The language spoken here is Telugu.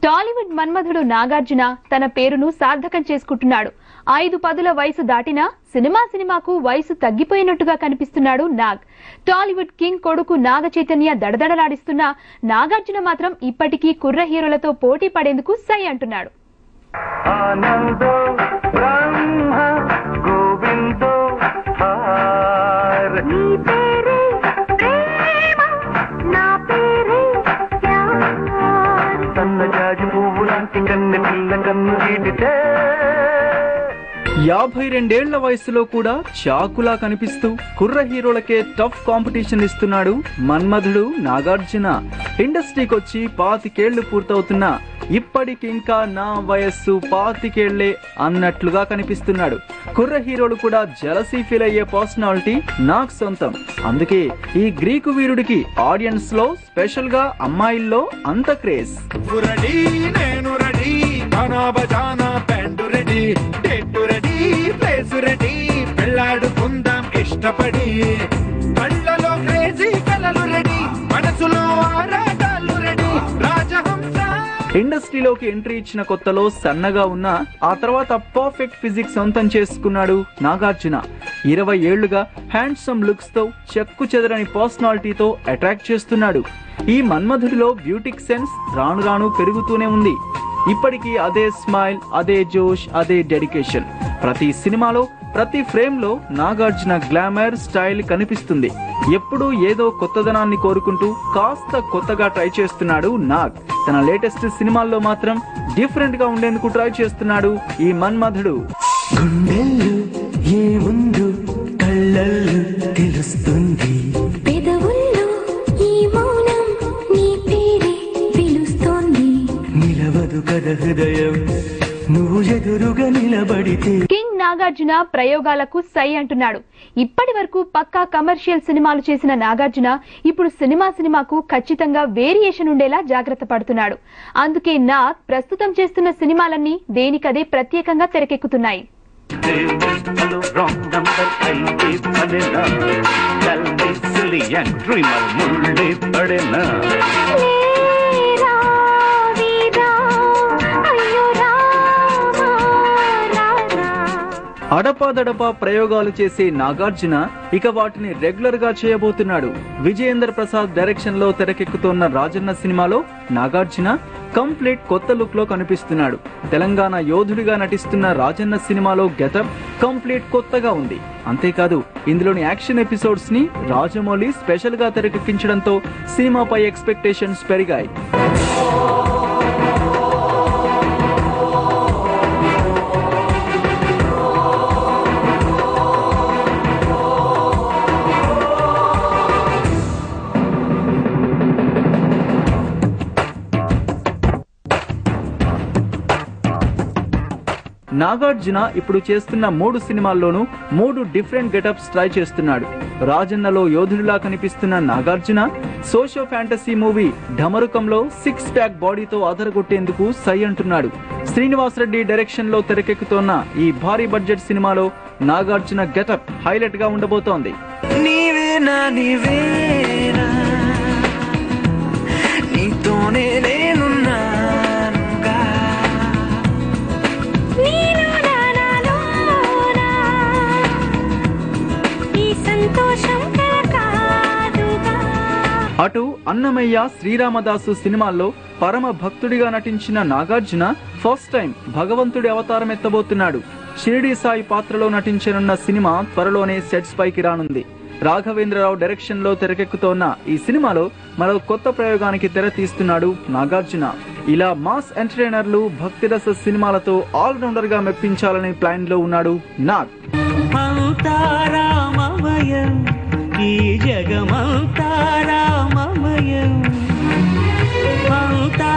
టాలీవుడ్ మన్మధుడు నాగార్జున తన పేరును సార్థకం చేసుకుంటున్నాడు. 5 పదుల వయసు దాటినా సినిమాకు వయసు తగ్గిపోయినట్టుగా కనిపిస్తున్నాడు నాగ్. టాలీవుడ్ కింగ్ కొడుకు నాగ చైతన్య దడదడలాడిస్తున్నా నాగార్జున మాత్రం ఇప్పటికీ కుర్ర హీరోలతో పోటీ పడేందుకు సై అంటున్నాడు. యాభై 52 వయసులో కూడా చాకులా కనిపిస్తూ కుర్ర హీరోలకే టఫ్ కాంపిటీషన్ ఇస్తున్నాడు మన్మధుడు నాగార్జున. ఇండస్ట్రీకొచ్చి 25 ఏళ్లు పూర్తవుతున్నా ఇప్పటికింకా నా వయస్సు 25 ఏళ్లే అన్నట్లుగా కనిపిస్తున్నాడు. కుర్ర హీరోలు కూడా జలసీ ఫీల్ అయ్యే పర్సనాలిటీ నాకు సొంతం. అందుకే ఈ గ్రీకు వీరుడికి ఆడియన్స్ లో స్పెషల్ గా అమ్మాయిల్లో అంత క్రేజ్. ఇష్టపడి కళ్ళలో క్రేజీ కలలు రెడీ, మనసులో ఆరాటాలు రెడీ, రాజహంస. ఇండస్ట్రీలోకి ఎంట్రీ ఇచ్చిన కొత్తలో సన్నగా ఉన్న ఆ తర్వాత పర్ఫెక్ట్ ఫిజిక్స్ సొంతం చేసుకున్నాడు నాగార్జున. 20 ఏళ్లుగా హ్యాండ్సమ్ లుక్స్ తో చెక్కు చెదరని పర్సనాలిటీతో అట్రాక్ట్ చేస్తున్నాడు. ఈ మన్మధుడిలో బ్యూటిక్ సెన్స్ రాను రాను పెరుగుతూనే ఉంది. ఇప్పటికీ అదే స్మైల్, అదే జోష్, అదే డెడికేషన్. ప్రతి సినిమాలో ప్రతి ఫ్రేమ్ లో నాగార్జున గ్లామర్ స్టైల్ కనిపిస్తుంది. ఎప్పుడూ ఏదో కొత్తదనాన్ని కోరుకుంటూ కాస్త కొత్తగా ట్రై చేస్తున్నాడు నాగ్. తన లేటెస్ట్ సినిమాల్లో మాత్రం డిఫరెంట్ గా ఉండేందుకు ట్రై చేస్తున్నాడు ఈ మన్మధుడు. కింగ్ నాగార్జున ప్రయోగాలకు సై అంటున్నాడు. ఇప్పటి వరకు పక్కా కమర్షియల్ సినిమాలు చేసిన నాగార్జున ఇప్పుడు సినిమాకు ఖచ్చితంగా వేరియేషన్ ఉండేలా జాగ్రత్త పడుతున్నాడు. అందుకే నాగ్ ప్రస్తుతం చేస్తున్న సినిమాలన్నీ దేనికదే ప్రత్యేకంగా తెరకెక్కుతున్నాయి. అడపాదడపా ప్రయోగాలు చేసే నాగార్జున ఇక వాటిని రెగ్యులర్ గా చేయబోతున్నాడు. విజయేంద్ర ప్రసాద్ డైరెక్షన్ లో తెరకెక్కుతున్న రాజన్న సినిమాలో నాగార్జున కంప్లీట్ కొత్త లుక్ లో కనిపిస్తున్నాడు. తెలంగాణ యోధుడిగా నటిస్తున్న రాజన్న సినిమాలో గెటప్ కంప్లీట్ కొత్తగా ఉంది. అంతేకాదు ఇందులోని యాక్షన్ ఎపిసోడ్స్ ని రాజమౌళి స్పెషల్ గా తెరకెక్కించడంతో సినిమాపై ఎక్స్పెక్టేషన్స్ పెరిగాయి. నాగార్జున ఇప్పుడు చేస్తున్న 3 సినిమాల్లోనూ 3 డిఫరెంట్ గెటప్స్ ట్రై చేస్తున్నాడు. రాజన్నలో యోధుడిలా కనిపిస్తున్న నాగార్జున సోషో ఫ్యాంటసీ మూవీ ఢమరుకంలో 6 ప్యాక్ బాడీతో ఆదరగొట్టేందుకు సై అంటున్నాడు. శ్రీనివాస్ రెడ్డి డైరెక్షన్ లో తెరకెక్కుతోన్న ఈ భారీ బడ్జెట్ సినిమాలో నాగార్జున గెటప్ హైలైట్ గా ఉండబోతోంది. అటు అన్నమయ్య, శ్రీరామదాసు సినిమాల్లో పరమ భక్తుడిగా నటించిన నాగార్జున ఫస్ట్ టైం భగవంతుడి అవతారం ఎత్తబోతున్నాడు. షిరిడి సాయి పాత్రలో నటించనున్న సినిమా త్వరలోనే సెట్స్ పైకి రానుంది. రాఘవేంద్రరావు డైరెక్షన్ లో తెరకెక్కుతోన్న ఈ సినిమాలో మరో కొత్త ప్రయోగానికి తెర తీస్తున్నాడు నాగార్జున. ఇలా మాస్ ఎంటర్టైనర్లు, భక్తిరస సినిమాలతో ఆల్ రౌండర్ గా మెప్పించాలనే ప్లాన్ లో ఉన్నాడు నాగ్. ఈ జగమంతా రామమయం, అంతా